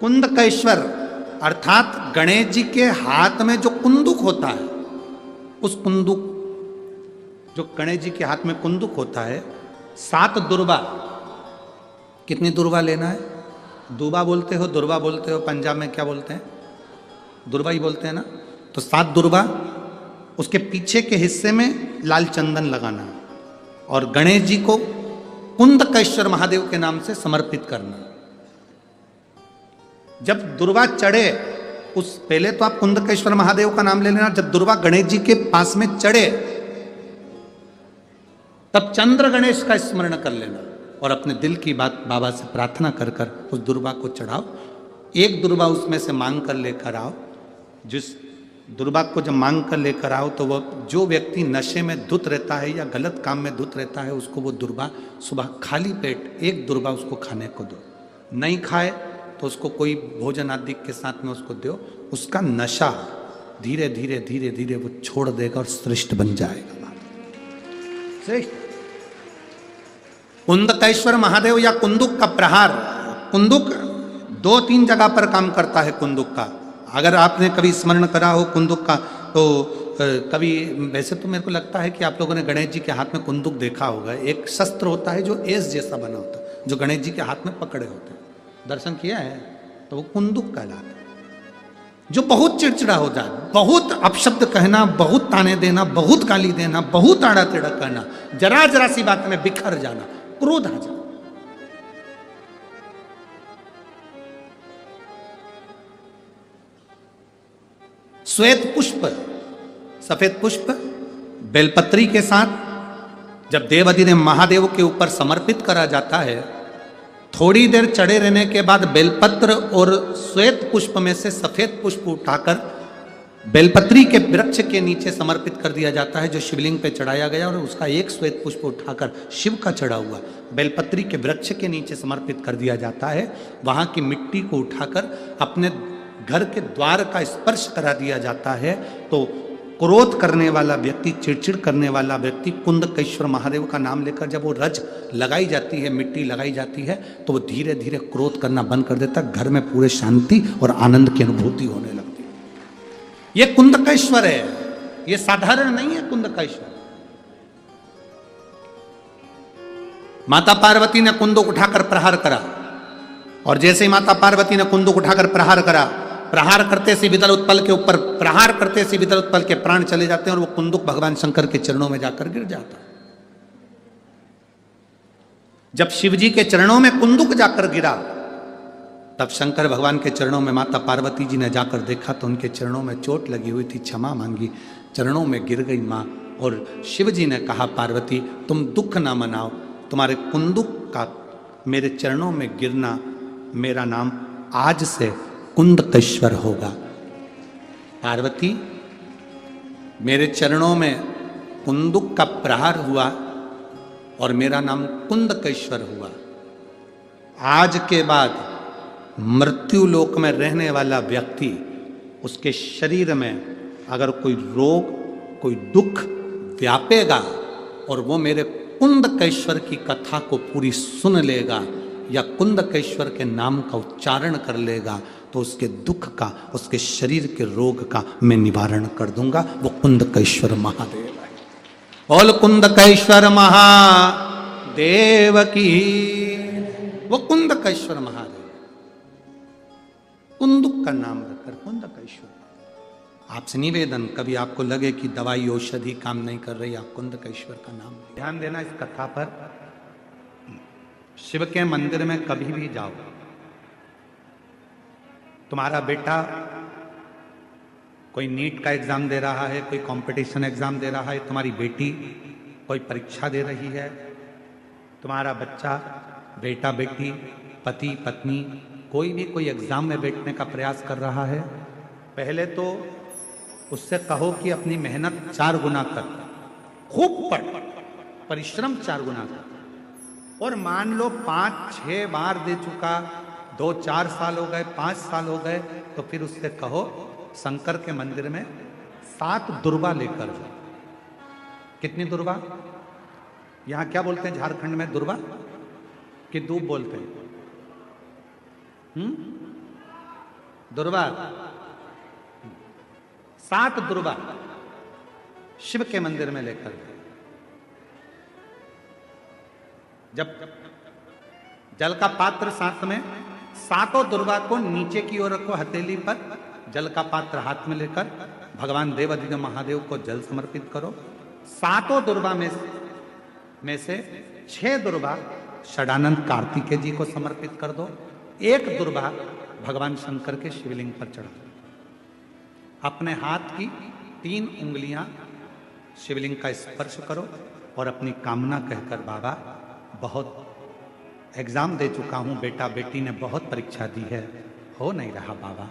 कुंदकेश्वर अर्थात गणेश जी के हाथ में जो कुंदुक होता है, उस कुंदुक, जो गणेश जी के हाथ में कुंदुक होता है, 7 दुर्बा। कितनी दुर्बा लेना है? दुबा बोलते हो, दुर्बा बोलते हो, पंजाब में क्या बोलते हैं? दुर्बा ही बोलते हैं ना। तो 7 दुर्बा, उसके पीछे के हिस्से में लाल चंदन लगाना और गणेश जी को कुंदकेश्वर महादेव के नाम से समर्पित करना। जब दुर्बा चढ़े, उस पहले तो आप कुंदकेश्वर महादेव का नाम ले लेना। जब दुर्बा गणेश जी के पास में चढ़े, तब चंद्र गणेश का स्मरण कर लेना और अपने दिल की बात बाबा से प्रार्थना कर कर उस दुर्बा को चढ़ाओ। एक दुर्बा उसमें से मांग कर लेकर आओ। जिस दुर्बा को जब मांग कर लेकर आओ, तो वह जो व्यक्ति नशे में धुत रहता है या गलत काम में धुत रहता है, उसको वो दुर्बा सुबह खाली पेट एक दुर्बा उसको खाने को दो। नहीं खाए तो उसको कोई भोजन आदि के साथ में उसको दो। उसका नशा धीरे धीरे धीरे धीरे वो छोड़ देगा और श्रेष्ठ बन जाएगा। श्रेष्ठ कुंदकेश्वर महादेव या कुंदुक का प्रहार, कुंदुक 2-3 जगह पर काम करता है। कुंदुक का अगर आपने कभी स्मरण करा हो कुंदुक का, तो कभी, वैसे तो मेरे को लगता है कि आप लोगों ने गणेश जी के हाथ में कुंदुक देखा होगा। एक शस्त्र होता है जो एस जैसा बना होता है, जो गणेश जी के हाथ में पकड़े होते हैं। दर्शन किया है? तो वो कुंदुक कहलाता है। जो बहुत चिड़चिड़ा हो जाए, बहुत अपशब्द कहना, बहुत ताने देना, बहुत गाली देना, बहुत आड़ा टेढ़ा करना, जरा जरा सी बात में बिखर जाना, क्रोध आ जाए। श्वेत पुष्प, सफेद पुष्प बेलपत्री के साथ जब देवाधिदेव महादेव के ऊपर समर्पित करा जाता है, थोड़ी देर चढ़े रहने के बाद बेलपत्र और श्वेत पुष्प में से सफेद पुष्प उठाकर बेलपत्री के वृक्ष के नीचे समर्पित कर दिया जाता है, जो शिवलिंग पे चढ़ाया गया, और उसका एक श्वेत पुष्प उठाकर शिव का चढ़ा हुआ बेलपत्री के वृक्ष के नीचे समर्पित कर दिया जाता है। वहां की मिट्टी को उठाकर अपने घर के द्वार का स्पर्श करा दिया जाता है। तो क्रोध करने वाला व्यक्ति, चिड़चिड़ करने वाला व्यक्ति कुंदकेश्वर महादेव का नाम लेकर जब वो रज लगाई जाती है, मिट्टी लगाई जाती है, तो वो धीरे धीरे क्रोध करना बंद कर देता है। घर में पूरे शांति और आनंद की अनुभूति होने लगती है। ये कुंदकेश्वर है, ये साधारण नहीं है। कुंदकेश्वर माता पार्वती ने कुंदुक उठाकर प्रहार करा, और जैसे ही माता पार्वती ने कुंदुक उठाकर प्रहार करा, प्रहार करते से विदल उत्पल के ऊपर प्रहार करते से विदल उत्पल के प्राण चले जाते हैं और वो कुंदुक भगवान शंकर के चरणों में जाकर गिर जाता है। जब शिवजी के चरणों में कुंदुक जाकर गिरा, तब शंकर भगवान के चरणों में माता पार्वती जी ने जाकर देखा तो उनके चरणों में चोट लगी हुई थी, क्षमा मांगी, चरणों में गिर गई मां। और शिवजी ने कहा, पार्वती तुम दुख ना मनाओ, तुम्हारे कुंदुक का मेरे चरणों में गिरना, मेरा नाम आज से कुंदकेश्वर होगा। पार्वती, मेरे चरणों में कुंदुक का प्रहार हुआ और मेरा नाम कुंदकेश्वर हुआ। आज के बाद मृत्यु लोक में रहने वाला व्यक्ति, उसके शरीर में अगर कोई रोग, कोई दुख व्यापेगा और वो मेरे कुंदकेश्वर की कथा को पूरी सुन लेगा या कुंदकेश्वर के नाम का उच्चारण कर लेगा, तो उसके दुख का, उसके शरीर के रोग का मैं निवारण कर दूंगा। वो कुंदकेश्वर महादेव है। बोल कुंदकेश्वर महादेव की। वो कुंदकेश्वर महादेव, कुंदुक का नाम रखकर कुंदकेश्वर। आपसे निवेदन, कभी आपको लगे कि दवाई औषधि काम नहीं कर रही, आप कुंदकेश्वर का नाम ध्यान देना इस कथा पर। शिव के मंदिर में कभी भी जाओ, तुम्हारा बेटा कोई नीट का एग्जाम दे रहा है, कोई कंपटीशन एग्जाम दे रहा है, तुम्हारी बेटी कोई परीक्षा दे रही है, तुम्हारा बच्चा, बेटा बेटी, पति पत्नी, कोई भी कोई एग्जाम में बैठने का प्रयास कर रहा है, पहले तो उससे कहो कि अपनी मेहनत 4 गुना कर, खूब पढ़, परिश्रम 4 गुना कर। और मान लो 5-6 बार दे चुका, 2-4 साल हो गए, 5 साल हो गए, तो फिर उससे कहो शंकर के मंदिर में 7 दुर्बा लेकर जाओ। कितनी दुर्बा? यहां क्या बोलते हैं झारखंड में? दुर्बा कि दूब बोलते हैं? दुर्वा, 7 दुर्वा शिव के मंदिर में लेकर गए। जब जल का पात्र साथ में, 7 दुर्वा को नीचे की ओर रखो हथेली पर, जल का पात्र हाथ में लेकर भगवान देवाधिदेव महादेव को जल समर्पित करो। 7 दुर्वा में से 6 दुर्वा षडानंद कार्तिकेय जी को समर्पित कर दो। 1 दुर्वा भगवान शंकर के शिवलिंग पर चढ़ा दो। अपने हाथ की 3 उंगलियां शिवलिंग का स्पर्श करो और अपनी कामना कहकर, बाबा बहुत एग्जाम दे चुका हूं, बेटा बेटी ने बहुत परीक्षा दी है, हो नहीं रहा बाबा,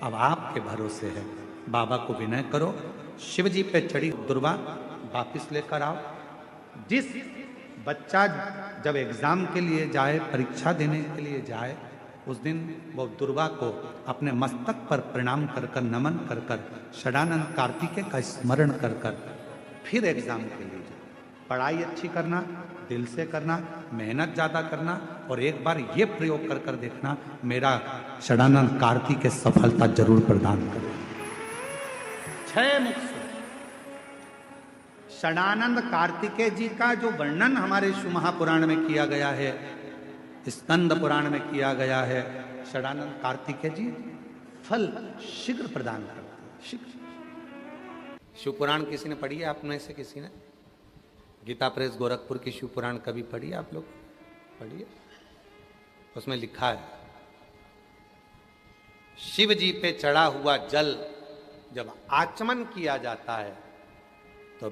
अब आपके भरोसे है। बाबा को विनय करो, शिव जी पे चढ़ी दुर्वा वापिस लेकर आओ। जिस बच्चा जब एग्जाम के लिए जाए, परीक्षा देने के लिए जाए, उस दिन वो दुर्वा को अपने मस्तक पर प्रणाम कर कर, नमन कर कर, षडानंद कार्तिकेय का स्मरण कर कर फिर एग्जाम के लिए जाए। पढ़ाई अच्छी करना, दिल से करना, मेहनत ज्यादा करना, और एक बार ये प्रयोग कर कर देखना, मेरा षडानंद कार्तिकेय सफलता जरूर प्रदान करे। 6 मुख से षडानंद कार्तिकेय जी का जो वर्णन हमारे शिव महापुराण में किया गया है, स्कंद पुराण में किया गया है, षडानंद कार्तिकेय जी फल शीघ्र प्रदान करते हैं, शीघ्र। शिव पुराण किसी ने पढ़ी है आप में से? किसी ने गीता प्रेस गोरखपुर की शिव पुराण कभी पढ़ी है? आप लोग पढ़ी है? उसमें लिखा है, शिव जी पे चढ़ा हुआ जल जब आचमन किया जाता है तो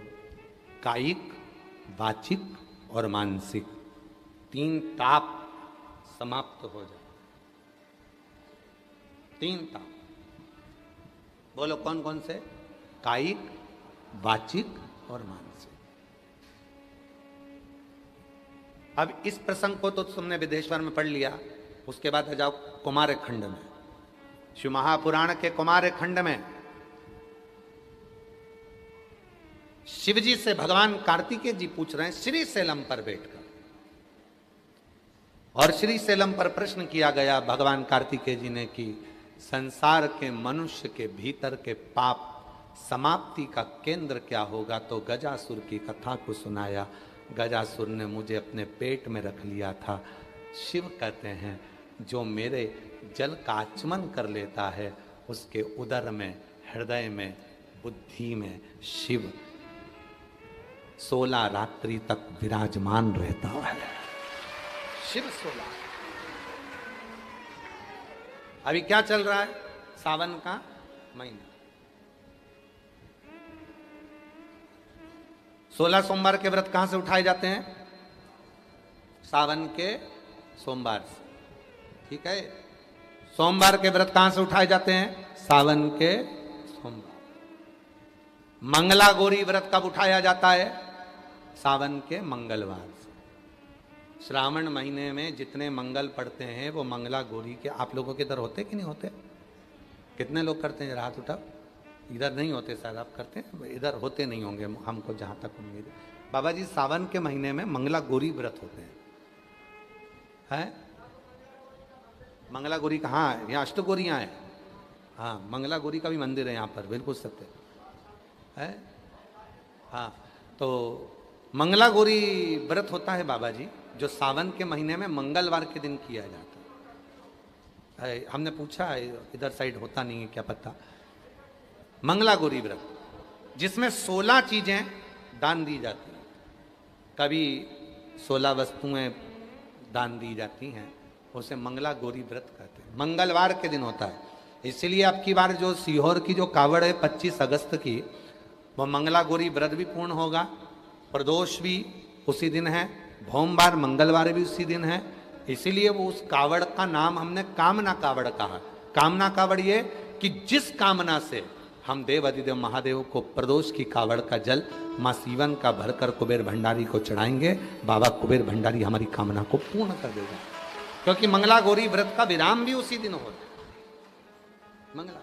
कायिक, वाचिक और मानसिक 3 ताप समाप्त हो जाए। 3 ताप, बोलो कौन कौन से? कायिक, वाचिक और मानसिक। अब इस प्रसंग को तो तुमने विदेश्वर में पढ़ लिया, उसके बाद आ जाओ कुमार खंड में। शिव महापुराण के कुमार खंड में शिव जी से भगवान कार्तिकेय जी पूछ रहे हैं श्री शैलम पर बैठकर, और श्री शैलम पर प्रश्न किया गया भगवान कार्तिकेय जी ने कि संसार के मनुष्य के भीतर के पाप समाप्ति का केंद्र क्या होगा? तो गजासुर की कथा को सुनाया। गजासुर ने मुझे अपने पेट में रख लिया था। शिव कहते हैं जो मेरे जल का आचमन कर लेता है उसके उदर में, हृदय में, बुद्धि में शिव 16 रात्रि तक विराजमान रहता है। शिव 16। अभी क्या चल रहा है? सावन का महीना, 16 सोमवार के व्रत कहां से उठाए जाते हैं? सावन के सोमवार से, ठीक है। सोमवार के व्रत कहां से उठाए जाते हैं? सावन के सोमवार। मंगला गौरी व्रत कब उठाया जाता है? सावन के मंगलवार से। श्रावण महीने में जितने मंगल पड़ते हैं वो मंगला गौरी के। आप लोगों के इधर होते कि नहीं होते? कितने लोग करते हैं? हाथ उठाओ। इधर नहीं होते शायद, आप करते हैं? इधर होते नहीं होंगे हमको जहां तक उम्मीद है। बाबा जी सावन के महीने में मंगला गौरी व्रत होते हैं, है? मंगला गौरी कहाँ है? यहाँ अष्टगौरियाँ हैं। हाँ, मंगला गौरी का भी मंदिर है यहाँ पर, बिल्कुल सत्य है। हाँ, तो मंगला गौरी व्रत होता है बाबा जी, जो सावन के महीने में मंगलवार के दिन किया जाता है। हमने पूछा इधर साइड होता नहीं है, क्या पता। मंगला गौरी व्रत जिसमें 16 चीजें दान दी जाती हैं, कभी 16 वस्तुएं दान दी जाती हैं, उसे मंगला गौरी व्रत कहते हैं। मंगलवार के दिन होता है, इसलिए अब की बार जो सीहोर की जो कावड़ है 25 अगस्त की, वो मंगला गौरी व्रत भी पूर्ण होगा, प्रदोष भी उसी दिन है, भोमवार मंगलवार भी उसी दिन है। इसीलिए वो उस कावड़ का नाम हमने कामना कावड़ कहा। कामना कावड़ ये कि जिस कामना से हम देव अधिदेव महादेव को प्रदोष की कावड़ का जल माँ सीवन का भरकर कुबेर भंडारी को चढ़ाएंगे, बाबा कुबेर भंडारी हमारी कामना को पूर्ण कर देगा। क्योंकि मंगला गौरी व्रत का विराम भी उसी दिन होता है। मंगला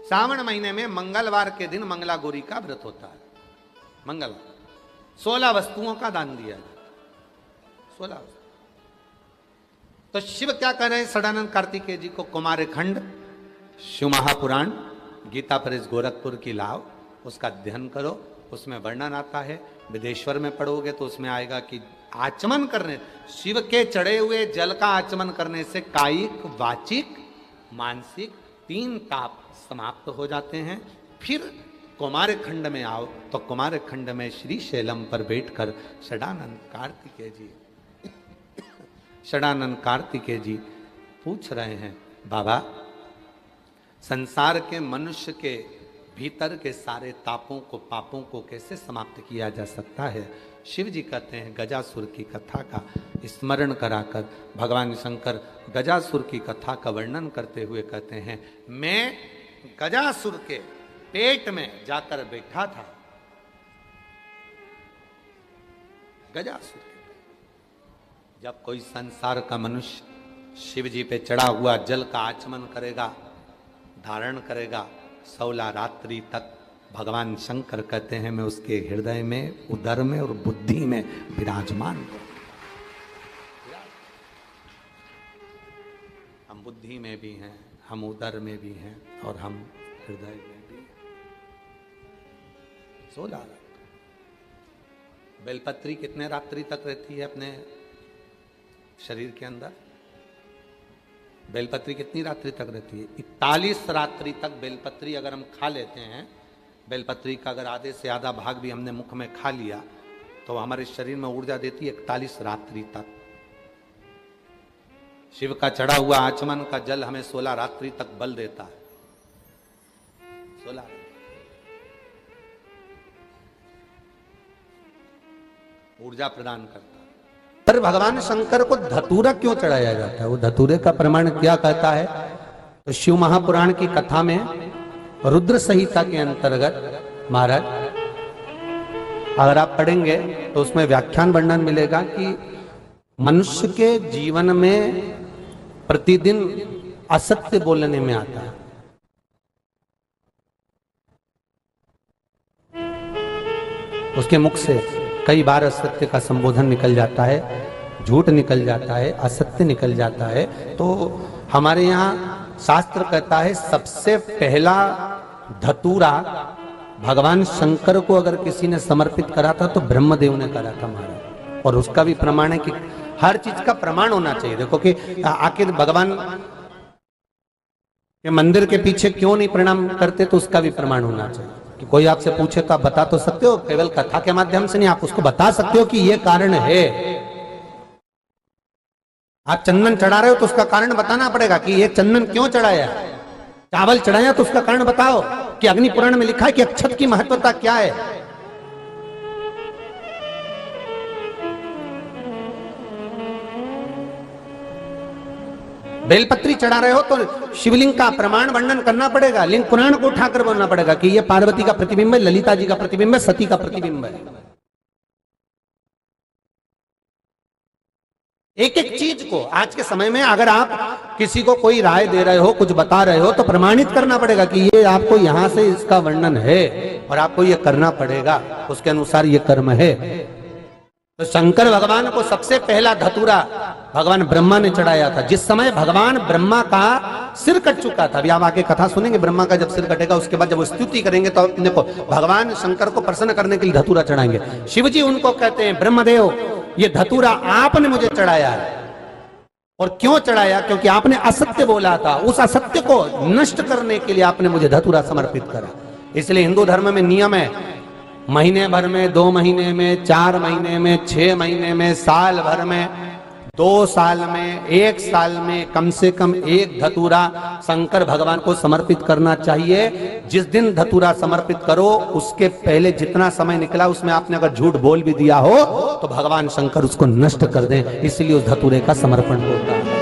सावन महीने में मंगलवार के दिन मंगला गौरी का व्रत होता है। मंगलवार 16 वस्तुओं का दान दिया जाए, 16 वस्तु। तो शिव क्या कह रहे हैं षडानंद कार्तिकेय जी को, कुमार खंड शिव महापुराण गीता प्रेस गोरखपुर की लाओ, उसका अध्ययन करो, उसमें वर्णन आता है। विदेश्वर में पढ़ोगे तो उसमें आएगा कि आचमन करने, शिव के चढ़े हुए जल का आचमन करने से कायिक, वाचिक, मानसिक 3 ताप समाप्त हो जाते हैं। फिर कुमार खंड में आओ तो कुमार खंड में श्री शैलम पर बैठकर षडानंद कार्तिकेय जी पूछ रहे हैं, बाबा संसार के मनुष्य के भीतर के सारे तापों को, पापों को कैसे समाप्त किया जा सकता है। शिव जी कहते हैं गजासुर की कथा का स्मरण कराकर, भगवान शंकर गजासुर की कथा का वर्णन करते हुए कहते हैं, मैं गजासुर के पेट में जाकर बैठा था। गजासुर के, जब कोई संसार का मनुष्य शिव जी पे चढ़ा हुआ जल का आचमन करेगा, धारण करेगा, 16 रात्रि तक भगवान शंकर कहते हैं मैं उसके हृदय में, उदर में और बुद्धि में विराजमान हूं। हम बुद्धि में भी हैं, हम उदर में भी हैं और हम हृदय में भी। 16 रात्रि। बेलपत्री कितने रात्रि तक रहती है अपने शरीर के अंदर? बेलपत्री कितनी रात्रि तक रहती है? 41 रात्रि तक बेलपत्री अगर हम खा लेते हैं, बेलपत्री का अगर आधे से आधा भाग भी हमने मुख में खा लिया तो हमारे शरीर में ऊर्जा देती है 41 रात्रि तक। शिव का चढ़ा हुआ आचमन का जल हमें 16 रात्रि तक बल देता है। 16 ऊर्जा प्रदान करता है। पर भगवान शंकर को धतूरा क्यों चढ़ाया जाता है? वो धतूरे का प्रमाण क्या कहता है? तो शिव महापुराण की कथा में रुद्र संहिता के अंतर्गत महाराज अगर आप पढ़ेंगे तो उसमें व्याख्यान वर्णन मिलेगा कि मनुष्य के जीवन में प्रतिदिन असत्य बोलने में आता है। उसके मुख से कई बार असत्य का संबोधन निकल जाता है, झूठ निकल जाता है, असत्य निकल जाता है। तो हमारे यहाँ शास्त्र कहता है सबसे पहला धतूरा भगवान शंकर को अगर किसी ने समर्पित करा था तो ब्रह्मदेव ने करा था महाराज। और उसका भी प्रमाण है कि हर चीज का प्रमाण होना चाहिए। देखो कि आखिर भगवान के मंदिर के पीछे क्यों नहीं प्रणाम करते, तो उसका भी प्रमाण होना चाहिए। कि कोई आपसे पूछे तो आप बता तो सकते हो, केवल कथा के माध्यम से नहीं, आप उसको बता सकते हो कि ये कारण है। आप चंदन चढ़ा रहे हो तो उसका कारण बताना पड़ेगा कि ये चंदन क्यों चढ़ाया। चावल चढ़ाया तो उसका कारण बताओ कि अग्नि पुराण में लिखा है कि अक्षत की महत्वता क्या है। बेलपत्री चढ़ा रहे हो तो शिवलिंग का प्रमाण वर्णन करना पड़ेगा, लिंग पुराण को उठाकर बोलना पड़ेगा कि ये पार्वती का प्रतिबिंब है, ललिता जी का प्रतिबिंब है, सती का प्रतिबिंब है। एक एक चीज को आज के समय में अगर आप किसी को कोई राय दे रहे हो, कुछ बता रहे हो, तो प्रमाणित करना पड़ेगा कि ये आपको यहां से इसका वर्णन है और आपको ये करना पड़ेगा, उसके अनुसार ये कर्म है। तो शंकर भगवान को सबसे पहला धतूरा भगवान ब्रह्मा ने चढ़ाया था। जिस समय भगवान ब्रह्मा का सिर कट चुका था, अभी आप आगे कथा सुनेंगे, ब्रह्मा का जब सिर कटेगा उसके बाद जब वो स्तुति करेंगे तो देखो भगवान शंकर को प्रसन्न करने के लिए धतूरा चढ़ाएंगे। शिव जी उनको कहते हैं ब्रह्मदेव ये धतूरा आपने मुझे चढ़ाया है। और क्यों चढ़ाया? क्योंकि आपने असत्य बोला था, उस असत्य को नष्ट करने के लिए आपने मुझे धतूरा समर्पित करा। इसलिए हिंदू धर्म में नियम है, महीने भर में, 2 महीने में, 4 महीने में, 6 महीने में, साल भर में, 2 साल में, 1 साल में कम से कम 1 धतूरा शंकर भगवान को समर्पित करना चाहिए। जिस दिन धतूरा समर्पित करो उसके पहले जितना समय निकला उसमें आपने अगर झूठ बोल भी दिया हो तो भगवान शंकर उसको नष्ट कर दें, इसलिए उस धतूरे का समर्पण होता है।